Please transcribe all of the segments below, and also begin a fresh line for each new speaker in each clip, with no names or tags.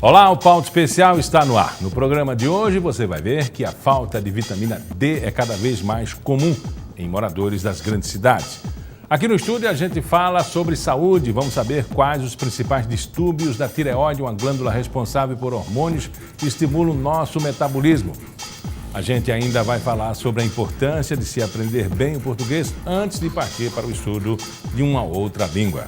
Olá, o Pauta Especial está no ar. No programa de hoje você vai ver que a falta de vitamina D é cada vez mais comum em moradores das grandes cidades. Aqui no estúdio a gente fala sobre saúde, vamos saber quais os principais distúrbios da tireoide, uma glândula responsável por hormônios que estimulam o nosso metabolismo. A gente ainda vai falar sobre a importância de se aprender bem o português antes de partir para o estudo de uma outra língua.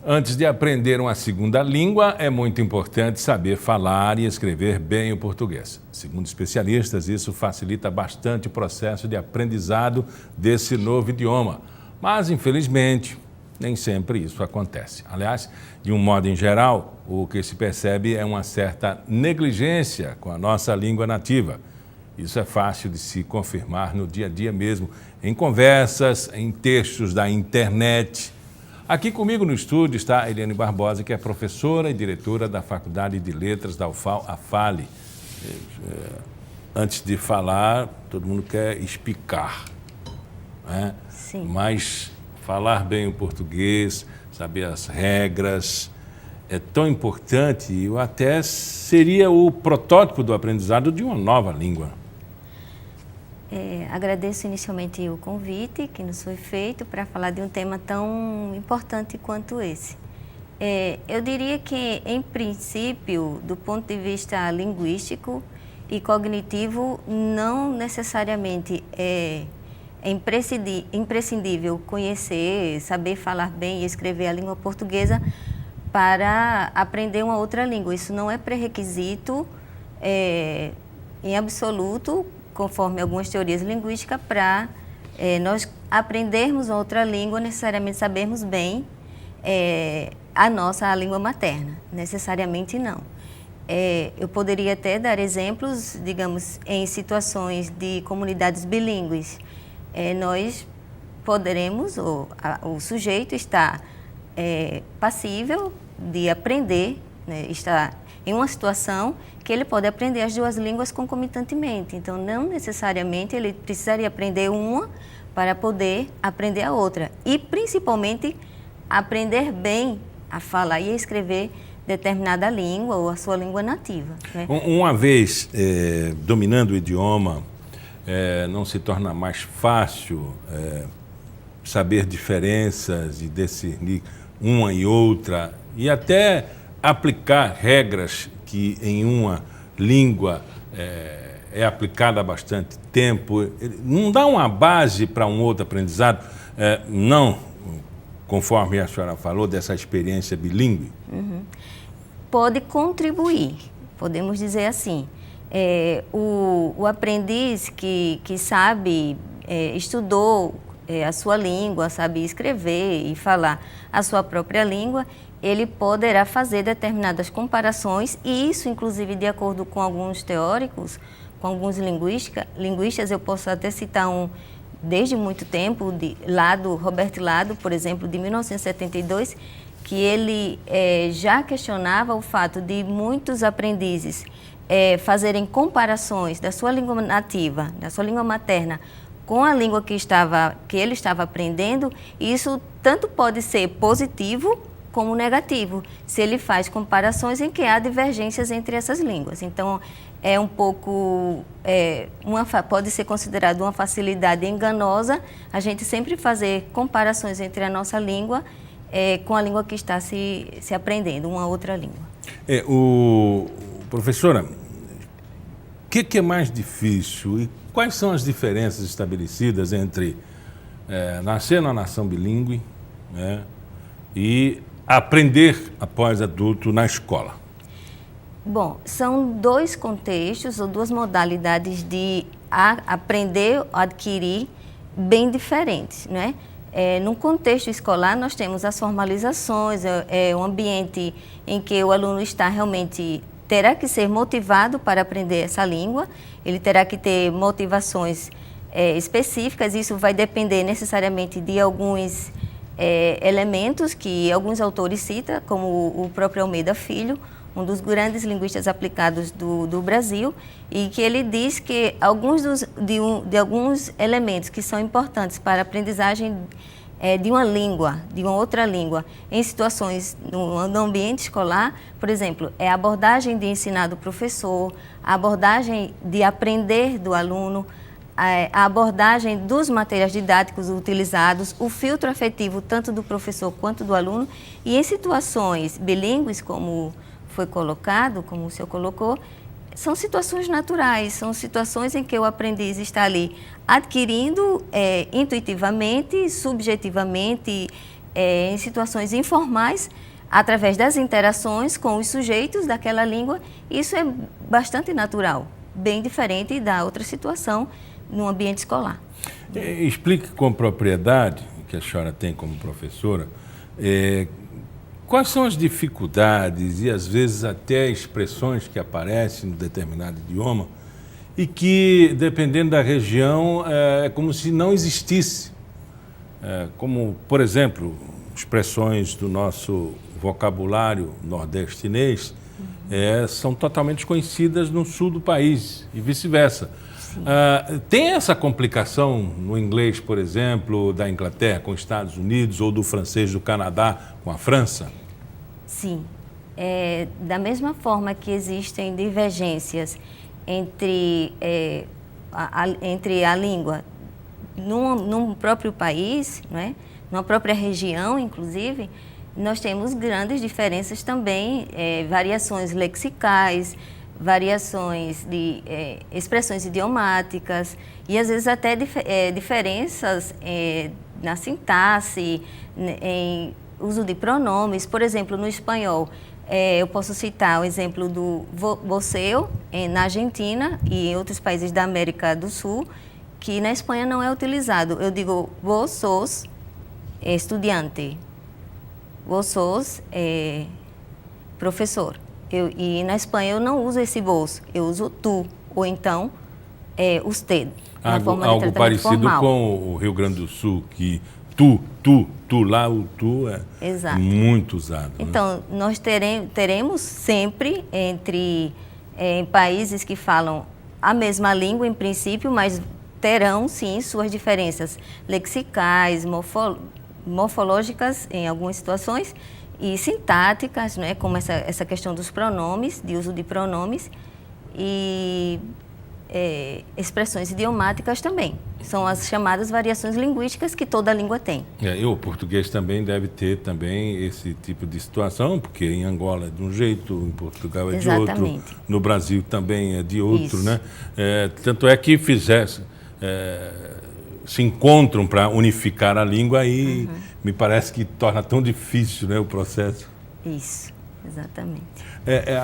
Antes de aprender uma segunda língua, é muito importante saber falar e escrever bem o português. Segundo especialistas, isso facilita bastante o processo de aprendizado desse novo idioma. Mas, infelizmente, nem sempre isso acontece. Aliás, de um modo em geral, o que se percebe é uma certa negligência com a nossa língua nativa. Isso é fácil de se confirmar no dia a dia mesmo, em conversas, em textos da internet. Aqui comigo no estúdio está a Eliane Barbosa, que é professora e diretora da Faculdade de Letras da UFAL, a FALE. Antes de falar, todo mundo quer explicar, né?
Sim.
Mas falar bem o português, saber as regras, é tão importante e até seria o protótipo do aprendizado de uma nova língua.
Agradeço inicialmente o convite que nos foi feito para falar de um tema tão importante quanto esse. Eu diria que, em princípio, do ponto de vista linguístico e cognitivo, não necessariamente é imprescindível conhecer, saber falar bem e escrever a língua portuguesa para aprender uma outra língua. Isso não é pré-requisito em absoluto, conforme algumas teorias linguísticas, para nós aprendermos outra língua, necessariamente sabermos bem a língua materna. Necessariamente não. Eu poderia até dar exemplos, digamos, em situações de comunidades bilíngues. Nós poderemos, o sujeito está passível de aprender, né, está em uma situação que ele pode aprender as duas línguas concomitantemente. Então, não necessariamente ele precisaria aprender uma para poder aprender a outra. E, principalmente, aprender bem a falar e a escrever determinada língua ou a sua língua nativa, né?
Uma vez dominando o idioma, não se torna mais fácil saber diferenças e discernir uma e outra e até aplicar regras que em uma língua é aplicada há bastante tempo, não dá uma base para um outro aprendizado, não, conforme a senhora falou, dessa experiência bilíngue?
Uhum. Pode contribuir, podemos dizer assim. O aprendiz que sabe, estudou a sua língua, sabe escrever e falar a sua própria língua, ele poderá fazer determinadas comparações, e isso, inclusive, de acordo com alguns teóricos, com alguns linguistas, eu posso até citar um desde muito tempo, Robert Lado, por exemplo, de 1972, que ele já questionava o fato de muitos aprendizes fazerem comparações da sua língua nativa, da sua língua materna, com a língua que ele estava aprendendo, e isso tanto pode ser positivo como negativo, se ele faz comparações em que há divergências entre essas línguas. Então, é um pouco, pode ser considerado uma facilidade enganosa a gente sempre fazer comparações entre a nossa língua com a língua que está se aprendendo, uma outra língua.
Professora, o que é mais difícil e quais são as diferenças estabelecidas entre nascer numa nação bilíngue, né, e aprender após adulto na escola?
Bom, são dois contextos ou duas modalidades de aprender ou adquirir bem diferentes, né? No contexto escolar, nós temos as formalizações, um ambiente em que o aluno terá que ser motivado para aprender essa língua, ele terá que ter motivações específicas, isso vai depender necessariamente de alguns elementos que alguns autores citam, como o próprio Almeida Filho, um dos grandes linguistas aplicados do Brasil, e que ele diz que alguns de alguns elementos que são importantes para a aprendizagem de uma língua, de uma outra língua, em situações no ambiente escolar, por exemplo, é a abordagem de ensinar do professor, a abordagem de aprender do aluno, a abordagem dos materiais didáticos utilizados, o filtro afetivo tanto do professor quanto do aluno, e em situações bilíngues, como foi colocado, como o senhor colocou, são situações naturais, são situações em que o aprendiz está ali adquirindo intuitivamente, subjetivamente, em situações informais, através das interações com os sujeitos daquela língua. Isso é bastante natural, bem diferente da outra situação no ambiente escolar.
Explique com propriedade, que a senhora tem como professora, quais são as dificuldades e, às vezes, até expressões que aparecem em determinado idioma e que, dependendo da região, é como se não existisse. Como, por exemplo, expressões do nosso vocabulário nordestinês são totalmente desconhecidas no sul do país e vice-versa. Tem essa complicação no inglês, por exemplo, da Inglaterra com os Estados Unidos ou do francês do Canadá com a França?
Sim. Da mesma forma que existem divergências entre a língua num próprio país, não é? Numa própria região, inclusive, nós temos grandes diferenças também, variações lexicais, variações de expressões idiomáticas e, às vezes, até diferenças na sintaxe, em uso de pronomes. Por exemplo, no espanhol, eu posso citar o exemplo do voseu, na Argentina e em outros países da América do Sul, que na Espanha não é utilizado. Eu digo, vos sos estudiante, vos sos professor. E na Espanha eu não uso esse vos, eu uso tu, ou então usted, na forma de
algo
tratamento
parecido
formal.
Com o Rio Grande do Sul, que tu, lá o tu é
Exato.
muito usado.
Então, nós teremos sempre em países que falam a mesma língua, em princípio, mas terão, sim, suas diferenças lexicais, morfológicas em algumas situações, e sintáticas, né, como essa questão dos pronomes, de uso de pronomes, e expressões idiomáticas também. São as chamadas variações linguísticas que toda língua tem.
E o português também deve ter também esse tipo de situação, porque em Angola é de um jeito, em Portugal é
Exatamente.
de outro, no Brasil também é de outro,
Isso.
né? Tanto é que se encontram para unificar a língua e me parece que torna tão difícil, né, o processo.
Isso, exatamente.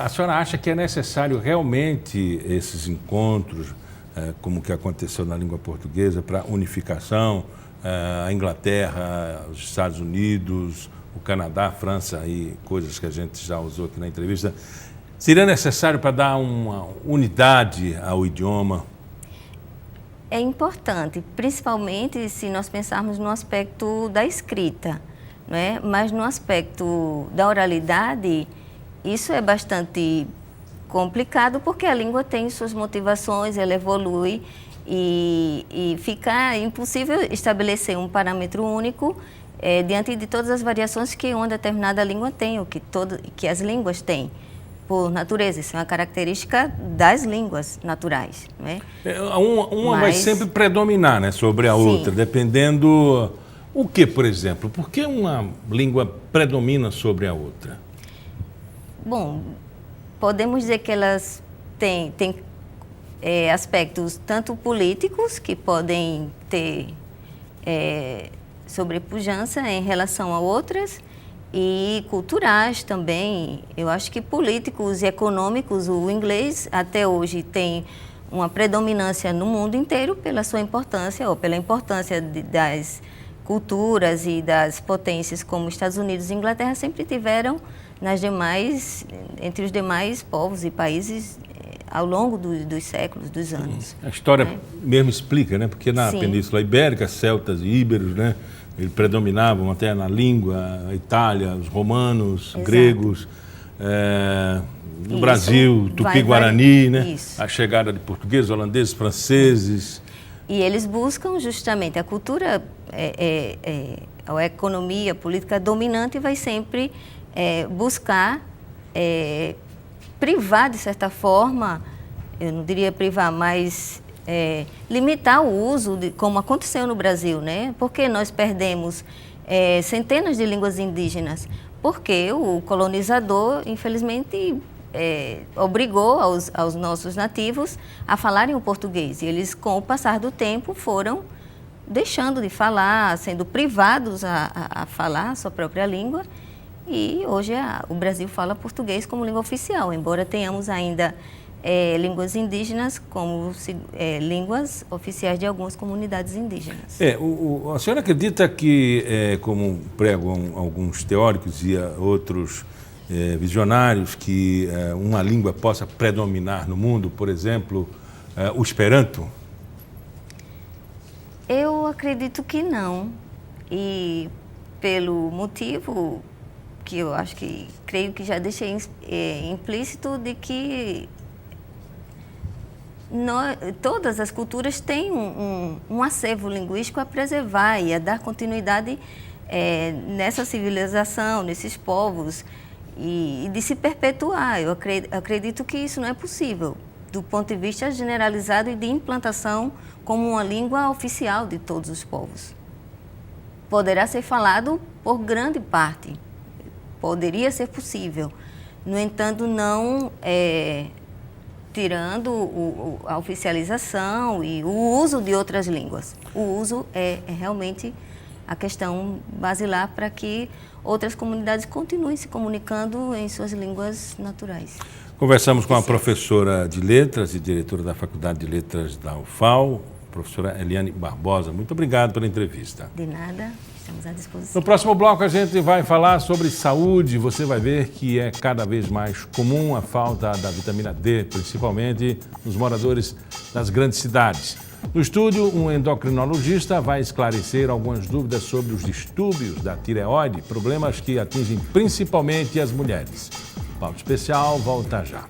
A senhora acha que é necessário realmente esses encontros, como que aconteceu na língua portuguesa, para unificação, a Inglaterra, os Estados Unidos, o Canadá, a França e coisas que a gente já usou aqui na entrevista, seria necessário para dar uma unidade ao idioma?
É importante, principalmente se nós pensarmos no aspecto da escrita, não é? Mas no aspecto da oralidade, isso é bastante complicado, porque a língua tem suas motivações, ela evolui e fica impossível estabelecer um parâmetro único diante de todas as variações que uma determinada língua tem, ou que as línguas têm. Por natureza, isso é uma característica das línguas naturais, não é?
Uma vai sempre predominar, né, sobre a outra, dependendo... O que, por exemplo? Por que uma língua predomina sobre a outra?
Bom, podemos dizer que elas têm aspectos tanto políticos, que podem ter sobrepujança em relação a outras, e culturais também. Eu acho que políticos e econômicos, o inglês até hoje tem uma predominância no mundo inteiro pela sua importância, ou pela importância das culturas e das potências como Estados Unidos e Inglaterra sempre tiveram entre os demais povos e países ao longo dos séculos, dos anos.
A história mesmo explica, né? Porque na Península Ibérica, celtas e íberos, né? Eles predominavam até na língua, a Itália, os romanos, gregos. no Brasil, Tupi-Guarani, né?
Isso.
A chegada de portugueses, holandeses, franceses.
E eles buscam justamente a cultura, a economia, a política dominante vai sempre buscar privar, de certa forma, eu não diria privar, mas limitar o uso, como aconteceu no Brasil, né? Porque nós perdemos centenas de línguas indígenas, porque o colonizador, infelizmente, obrigou aos nossos nativos a falarem o português. E eles, com o passar do tempo, foram deixando de falar, sendo privados a falar a sua própria língua. E hoje o Brasil fala português como língua oficial, embora tenhamos ainda línguas indígenas como línguas oficiais de algumas comunidades indígenas.
A senhora acredita que, como pregam alguns teóricos e outros visionários, que uma língua possa predominar no mundo, por exemplo, o Esperanto?
Eu acredito que não, e pelo motivo que eu acho que, creio que já deixei implícito, de que todas as culturas têm um acervo linguístico a preservar e a dar continuidade nessa civilização, nesses povos, e de se perpetuar. Eu acredito que isso não é possível, do ponto de vista generalizado e de implantação como uma língua oficial de todos os povos. Poderá ser falado por grande parte, poderia ser possível, no entanto, não tirando a oficialização e o uso de outras línguas. O uso é realmente a questão basilar para que outras comunidades continuem se comunicando em suas línguas naturais.
Conversamos com a professora de Letras e diretora da Faculdade de Letras da UFAL, professora Eliane Barbosa. Muito obrigado pela entrevista.
De nada, estamos à disposição.
No próximo bloco a gente vai falar sobre saúde. Você vai ver que é cada vez mais comum a falta da vitamina D, principalmente nos moradores das grandes cidades. No estúdio, um endocrinologista vai esclarecer algumas dúvidas sobre os distúrbios da tireoide, problemas que atingem principalmente as mulheres. Pauta Especial volta já.